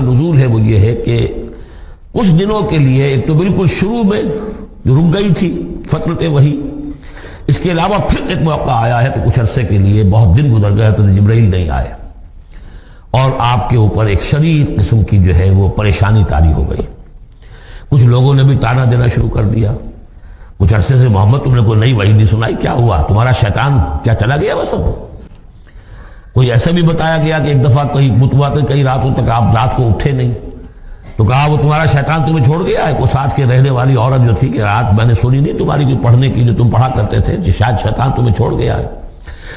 نزول ہے وہ یہ ہے کہ کچھ دنوں کے لیے ایک تو بالکل شروع میں جو رک گئی تھی فترت وحی، اس کے علاوہ پھر ایک موقع آیا ہے کہ کچھ عرصے کے لیے بہت دن گزر گئے تو جبرائیل نہیں آئے اور آپ کے اوپر ایک شدید قسم کی جو ہے وہ پریشانی طاری ہو گئی۔ کچھ لوگوں نے بھی تانا دینا شروع کر دیا، کچھ عرصے سے محمد تم نے کوئی نئی وحی نہیں سنائی، کیا ہوا تمہارا شیطان کیا چلا گیا بس اب؟ کوئی ایسا بھی بتایا گیا کہ ایک دفعہ کہیں متواتر کئی راتوں تک آپ رات کو اٹھے نہیں، تو کہا وہ تمہارا شیطان تمہیں چھوڑ گیا ہے۔ کوئی ساتھ کے رہنے والی عورت جو تھی کہ رات میں نے سنی نہیں تمہاری کوئی پڑھنے کی جو تم پڑھا کرتے تھے، شاید شیطان تمہیں چھوڑ گیا ہے۔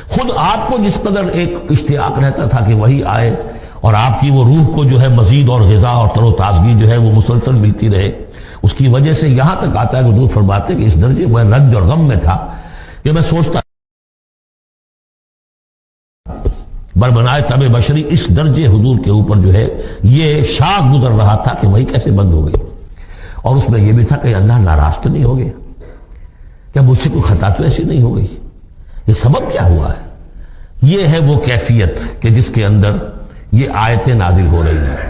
خود آپ کو جس قدر ایک اشتیاق رہتا تھا کہ وہی آئے اور آپ کی وہ روح کو جو ہے مزید اور غذا اور تر و تازگی جو ہے وہ مسلسل ملتی رہے، اس کی وجہ سے یہاں تک آتا ہے کہ حضور فرماتے کہ اس درجے میں رنج اور غم میں تھا کہ میں سوچتا بربنائے طب بشری اس درجے حضور کے اوپر جو ہے یہ شاخ گزر رہا تھا کہ وہی کیسے بند ہو گئی، اور اس میں یہ بھی تھا کہ اللہ ناراض تو نہیں ہو گیا، کیا مجھ سے کوئی خطا تو ایسی نہیں ہو گئی، یہ سبب کیا ہوا ہے؟ یہ ہے وہ کیفیت کہ جس کے اندر یہ آیتیں نازل ہو رہی ہیں۔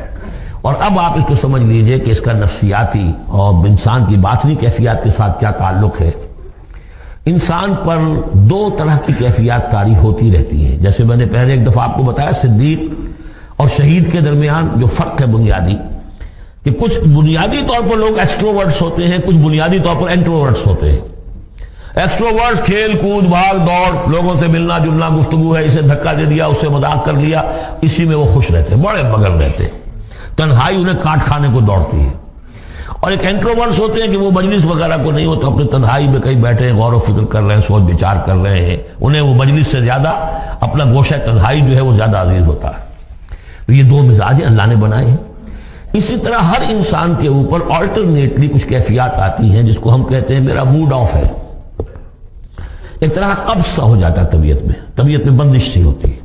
اور اب آپ اس کو سمجھ لیجئے کہ اس کا نفسیاتی اور انسان کی باطنی کیفیات کے ساتھ کیا تعلق ہے۔ انسان پر دو طرح کی کیفیات طاری ہوتی رہتی ہیں، جیسے میں نے پہلے ایک دفعہ آپ کو بتایا صدیق اور شہید کے درمیان جو فرق ہے بنیادی، کہ کچھ بنیادی طور پر لوگ ایکسٹروورٹس ہوتے ہیں، کچھ بنیادی طور پر انٹروورٹس ہوتے ہیں۔ ایکسٹروورٹس کھیل کود بھاگ دوڑ، لوگوں سے ملنا جلنا، گفتگو ہے، اسے دھکا دے دیا، اس سے مذاق کر لیا، اسی میں وہ خوش رہتے ہیں، بڑے مگن رہتے ہیں، تنہائی انہیں کاٹ کھانے کو دوڑتی ہے۔ اور ایک انٹروورٹس ہوتے ہیں کہ وہ مجلس وغیرہ کو نہیں ہوتا، اپنے تنہائی میں کہیں بیٹھے ہیں، غور و فکر کر رہے ہیں، سوچ بچار کر رہے ہیں، انہیں وہ مجلس سے زیادہ اپنا گوشہ تنہائی جو ہے وہ زیادہ عزیز ہوتا ہے۔ تو یہ دو مزاج اللہ نے بنائے ہیں۔ اسی طرح ہر انسان کے اوپر آلٹرنیٹلی کچھ کیفیات آتی ہیں جس کو ہم کہتے ہیں میرا موڈ آف ہے، ایک طرح قبض سا ہو جاتا ہے طبیعت میں بندش سی ہوتی ہے،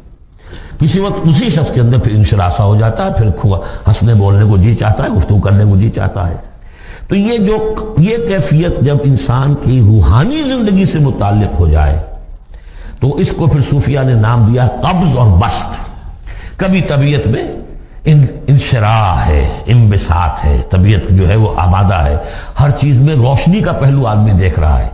کسی وقت اسی شخص کے اندر پھر انشراح سا ہو جاتا ہے، پھر ہنسنے بولنے کو جی چاہتا ہے، گفتگو کرنے کو جی چاہتا ہے۔ تو یہ کیفیت جب انسان کی روحانی زندگی سے متعلق ہو جائے تو اس کو پھر صوفیہ نے نام دیا قبض اور بسط۔ کبھی طبیعت میں انشراح ہے، انبساط ہے، طبیعت جو ہے وہ آمادہ ہے، ہر چیز میں روشنی کا پہلو آدمی دیکھ رہا ہے،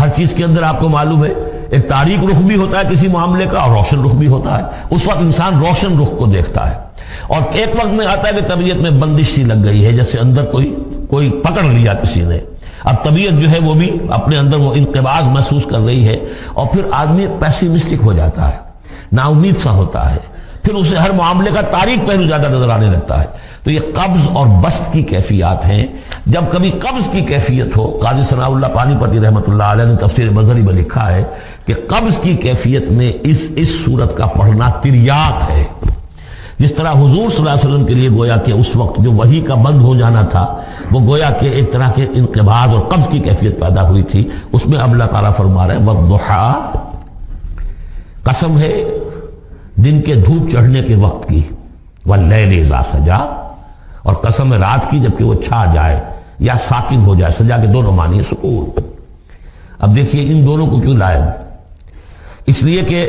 ہر چیز کے اندر آپ کو معلوم ہے ایک تاریک رخ بھی ہوتا ہے کسی معاملے کا اور روشن رخ بھی ہوتا ہے، اس وقت انسان روشن رخ کو دیکھتا ہے۔ اور ایک وقت میں آتا ہے کہ طبیعت میں بندش سی لگ گئی ہے، جیسے اندر کوئی پکڑ لیا کسی نے، اب طبیعت جو ہے وہ بھی اپنے اندر وہ انقباض محسوس کر رہی ہے، اور پھر آدمی پیسیمسٹک ہو جاتا ہے، نا امید سا ہوتا ہے، پھر اسے ہر معاملے کا تاریک پہلو زیادہ نظر آنے لگتا ہے۔ تو یہ قبض اور بسط کی کیفیات ہیں۔ جب کبھی قبض کی کیفیت ہو، قاضی ثناء اللہ پانی پتی رحمۃ اللہ علیہ نے تفسیر مظہری میں لکھا ہے کہ قبض کی کیفیت میں اس صورت کا پڑھنا تریاق ہے، جس طرح حضور صلی اللہ علیہ وسلم کے لیے گویا کہ اس وقت جو وحی کا بند ہو جانا تھا وہ گویا کہ ایک طرح کے انقباض اور قبض کی کیفیت پیدا ہوئی تھی، اس میں اب اللہ تعالیٰ فرما رہے ہیں والضحیٰ، قسم ہے دن کے دھوپ چڑھنے کے وقت کی، واللیل اذا سجا، اور قسم ہے رات کی جبکہ وہ چھا جائے یا ساکن ہو جائے، سجا کے دونوں معنی ہے سکون۔ اب دیکھیے ان دونوں کو کیوں لائے، اس لیے کہ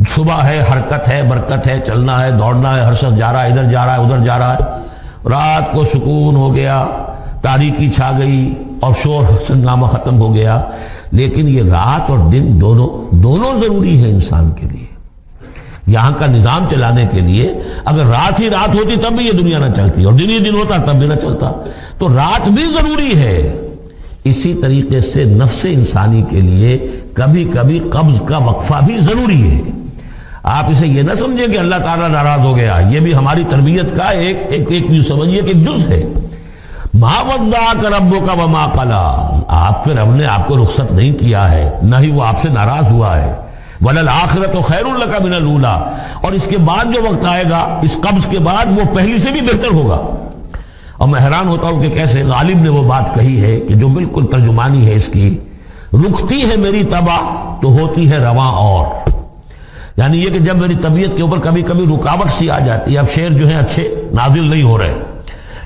صبح ہے، حرکت ہے، برکت ہے، چلنا ہے، دوڑنا ہے، ہر شخص جا رہا ہے، ادھر جا رہا ہے ادھر جا رہا ہے، رات کو سکون ہو گیا، تاریکی چھا گئی اور شور ہنگامہ ختم ہو گیا۔ لیکن یہ رات اور دن دونوں ضروری ہے انسان کے لیے، یہاں کا نظام چلانے کے لیے۔ اگر رات ہی رات ہوتی تب بھی یہ دنیا نہ چلتی، اور دن ہی دن ہوتا تب بھی نہ چلتا، تو رات بھی ضروری ہے۔ اسی طریقے سے نفس انسانی کے لیے کبھی کبھی قبض کا وقفہ بھی ضروری ہے۔ آپ اسے یہ نہ سمجھیں کہ اللہ تعالیٰ ناراض ہو گیا، یہ بھی ہماری تربیت کا ایک یوں سمجھیے کہ ایک جز ہے۔ ما ودعک ربک وما قلی، آپ کے رب نے آپ کو رخصت نہیں کیا ہے، نہ ہی وہ آپ سے ناراض ہوا ہے۔ وَلَلْآخِرَةُ خَيْرٌ لَكَ مِنَ الْأُولَىٰ، اور اس کے بعد جو وقت آئے گا اس قبض کے بعد وہ پہلی سے بھی بہتر ہوگا۔ اور میں حیران ہوتا ہوں کہ کیسے غالب نے وہ بات کہی ہے کہ جو بالکل ترجمانی ہے اس کی، رکتی ہے میری طبع تو ہوتی ہے رواں اور، یعنی یہ کہ جب میری طبیعت کے اوپر کبھی کبھی رکاوٹ سی آ جاتی ہے، اب شعر جو ہیں اچھے نازل نہیں ہو رہے،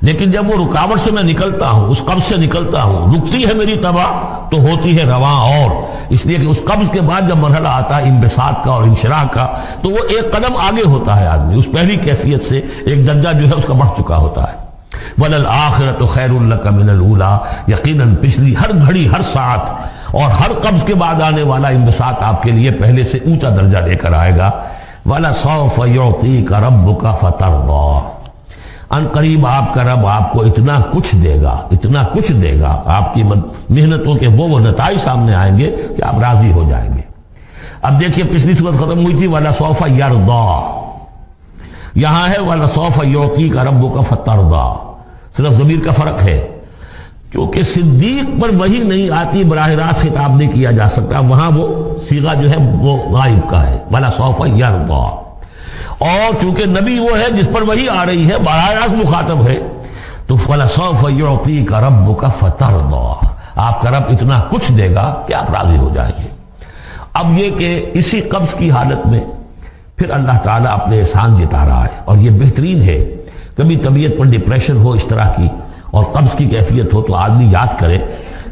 لیکن جب وہ رکاوٹ سے میں نکلتا ہوں، اس قبض سے نکلتا ہوں، رکتی ہے میری تباہ تو ہوتی ہے رواں اور، اس لیے کہ اس قبض کے بعد جب مرحلہ آتا ہے انبساط کا اور انشراح کا تو وہ ایک قدم آگے ہوتا ہے، آدمی اس پہلی کیفیت سے ایک درجہ جو ہے اس کا بڑھ چکا ہوتا ہے۔ وَلَلْآخِرَةُ خَيْرٌ لَكَ مِنَ الْأُولَىٰ، یقیناً پچھلی ہر گھڑی، ہر ساعت اور ہر قبض کے بعد آنے والا انبساط آپ کے لیے پہلے سے اونچا درجہ لے کر آئے گا۔ وَلَسَوْفَ يُعْطِيكَ رَبُّكَ فَتَرْضَىٰ، ان قریب آپ کا رب آپ کو اتنا کچھ دے گا، اتنا کچھ دے گا، آپ کی محنتوں کے وہ نتائج سامنے آئیں گے کہ آپ راضی ہو جائیں گے۔ اب دیکھیے پچھلی صورت ختم ہوئی تھی وَلَسَوْفَ يَرْضَىٰ، یہاں ہے وَلَسَوْفَ يُعْطِيكَ رَبُّكَ فَتَرْضَىٰ، صرف ضمیر کا فرق ہے، کیونکہ صدیق پر وحی نہیں آتی، براہ راست خطاب نہیں کیا جا سکتا، وہاں وہ صیغہ جو ہے وہ غائب کا ہے، وَلَسَوْفَ يَرْضَىٰ، اور چونکہ نبی وہ ہے جس پر وحی آ رہی ہے، براہ راست مخاطب ہے، تو وَلَسَوْفَ يُعْطِيكَ رَبُّكَ فَتَرْضَىٰ، آپ کا رب اتنا کچھ دے گا کہ آپ راضی ہو جائیں گے۔ اب یہ کہ اسی قبض کی حالت میں پھر اللہ تعالیٰ اپنے احسان جتا رہا ہے، اور یہ بہترین ہے، کبھی طبیعت پر ڈپریشن ہو اس طرح کی اور قبض کی کیفیت ہو تو آدمی یاد کرے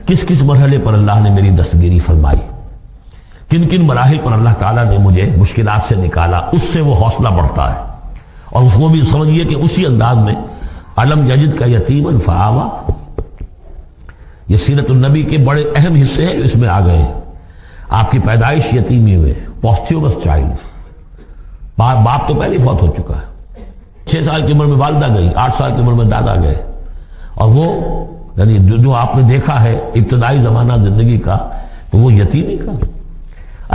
کس کس مرحلے پر اللہ نے میری دستگیری فرمائی، کن کن مراحل پر اللہ تعالیٰ نے مجھے مشکلات سے نکالا، اس سے وہ حوصلہ بڑھتا ہے، اور اس کو بھی سمجھیے کہ اسی انداز میں علم یجد کا یتیماً فآویٰ، یہ سیرت النبی کے بڑے اہم حصے ہیں جو اس میں آ گئے ہیں۔ آپ کی پیدائش یتیمی میں، پوسٹیومس چائلڈ، باپ تو پہلے فوت ہو چکا ہے، 6 سال کی عمر میں والدہ گئی، 8 سال کی عمر میں دادا گئے، اور وہ یعنی جو آپ نے دیکھا ہے ابتدائی زمانہ زندگی کا تو وہ یتیمی کا،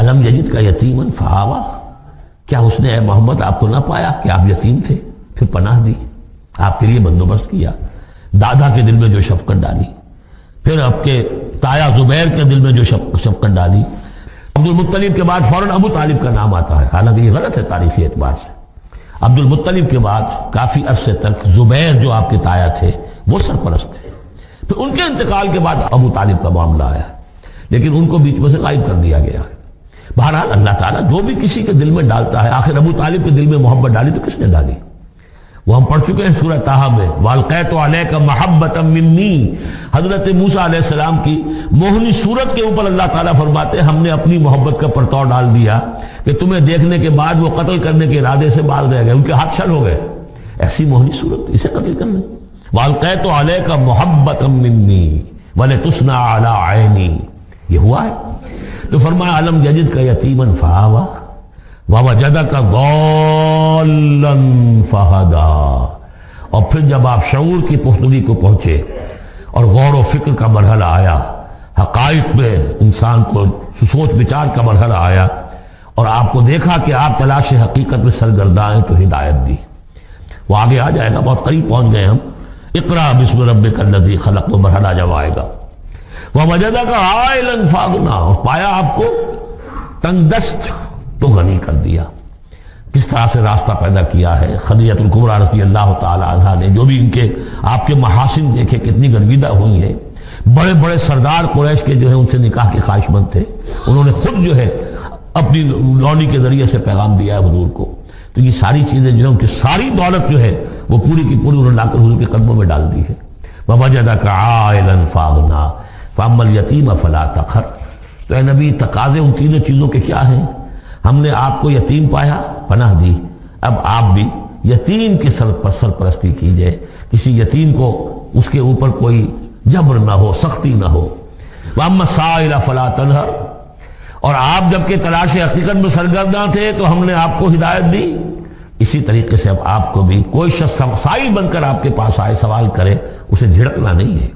علم یجد کا یتیماً فآویٰ، کیا اس نے اے محمد آپ کو نہ پایا کہ آپ یتیم تھے، پھر پناہ دی، آپ کے لیے بندوبست کیا، دادا کے دل میں جو شفقت ڈالی، پھر آپ کے تایا زبیر کے دل میں جو شفقت ڈالی۔ عبد المطلب کے بعد فوراً ابو طالب کا نام آتا ہے، حالانکہ یہ غلط ہے تاریخی اعتبار سے، عبد المطلب کے بعد کافی عرصے تک زبیر جو آپ کے تایا تھے وہ سرپرست تھے، پھر ان کے انتقال کے بعد ابو طالب کا معاملہ آیا، لیکن ان کو بیچ میں سے غائب کر دیا گیا ہے۔ بہرحال اللہ تعالیٰ جو بھی کسی کے دل میں ڈالتا ہے، آخر ابو طالب کے دل میں محبت ڈالی تو کس نے ڈالی؟ وہ ہم پڑھ چکے ہیں سورہ طٰہٰ میں، وَأَلْقَيْتُ عَلَيْكَ مَحَبَّةً مِّنِّي، حضرت موسیٰ علیہ السلام کی موہنی صورت کے اوپر اللہ تعالیٰ فرماتے ہیں ہم نے اپنی محبت کا پرتو ڈال دیا کہ تمہیں دیکھنے کے بعد وہ قتل کرنے کے ارادے سے باز رہ گئے، ان کے ہاتھ چھل ہو گئے، ایسی موہنی صورت، اسے قتل کر لیں۔ وَأَلْقَيْتُ عَلَيْكَ مَحَبَّةً مِّنِّي وَلِتُصْنَعَ عَلَىٰ عَيْنِي، یہ ہوا ہے۔ تو فرمایا علم یجد کا یتیماً فآویٰ وَوَجَدَكَ ضَالًّا فَہَدَىٰ، اور پھر جب آپ شعور کی پختگی کو پہنچے اور غور و فکر کا مرحلہ آیا، حقائق میں انسان کو سوچ بچار کا مرحلہ آیا، اور آپ کو دیکھا کہ آپ تلاش حقیقت میں سرگرداں ہیں، تو ہدایت دی۔ وہ آگے آ جائے گا، بہت قریب پہنچ گئے ہم، اقرأ بسم ربک الذی خلق، وہ مرحلہ جب آئے گا۔ وَوَجَدَكَ عَائِلًا فَأَغْنَىٰ، اور پایا آپ کو تنگ دست تو غنی کر دیا۔ کس طرح سے راستہ پیدا کیا ہے خدیجہ الکبریٰ رضی اللہ تعالی عنہا نے، جو بھی ان کے آپ کے محاسن دیکھے کتنی گرویدہ ہوئی ہیں، بڑے بڑے سردار قریش کے جو ہے ان سے نکاح کے خواہش مند تھے، انہوں نے خود جو ہے اپنی لونی کے ذریعے سے پیغام دیا ہے حضور کو، تو یہ ساری چیزیں جو ہے ان کی ساری دولت جو ہے وہ پوری کی پوری انہوں نے لا کر حضور کے قدموں میں ڈال دی ہے۔ وَوَجَدَكَ عَائِلًا فَأَغْنَىٰ فَأَمَّا الْيَتِيمَ فَلَا تَقْهَرْ، تو اے نبی تقاضے ان تینوں چیزوں کے کیا ہیں؟ ہم نے آپ کو یتیم پایا، پناہ دی، اب آپ بھی یتیم کے سرپرستی کیجئے، کسی یتیم کو اس کے اوپر کوئی جبر نہ ہو، سختی نہ ہو۔ وَأَمَّا السَّائِلَ فَلَا تَنْهَرْ، اور آپ جب کہ تلاش حقیقت میں سرگرداں تھے تو ہم نے آپ کو ہدایت دی، اسی طریقے سے اب آپ کو بھی کوئی شخص سائل بن کر آپ کے پاس آئے، سوال کرے، اسے جھڑکنا نہیں ہے،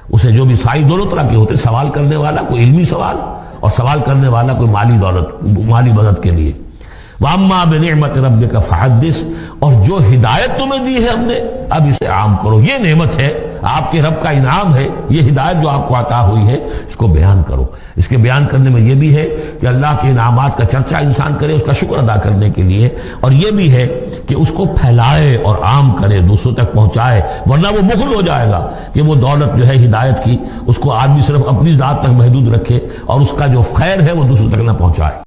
اسے جو بھی سائل دونوں طرح کے ہوتے، سوال کرنے والا کوئی علمی سوال اور سوال کرنے والا کوئی مالی دولت، مالی مدد کے لیے۔ وَأَمَّا بِنِعْمَةِ رَبِّكَ فَحَدِّثْ، اور جو ہدایت تمہیں دی ہے ہم نے اب اسے عام کرو، یہ نعمت ہے، آپ کے رب کا انعام ہے، یہ ہدایت جو آپ کو عطا ہوئی ہے اس کو بیان کرو۔ اس کے بیان کرنے میں یہ بھی ہے کہ اللہ کے انعامات کا چرچا انسان کرے اس کا شکر ادا کرنے کے لیے، اور یہ بھی ہے کہ اس کو پھیلائے اور عام کرے، دوسروں تک پہنچائے، ورنہ وہ بخل ہو جائے گا کہ وہ دولت جو ہے ہدایت کی اس کو آدمی صرف اپنی ذات تک محدود رکھے اور اس کا جو خیر ہے وہ دوسروں تک نہ پہنچائے۔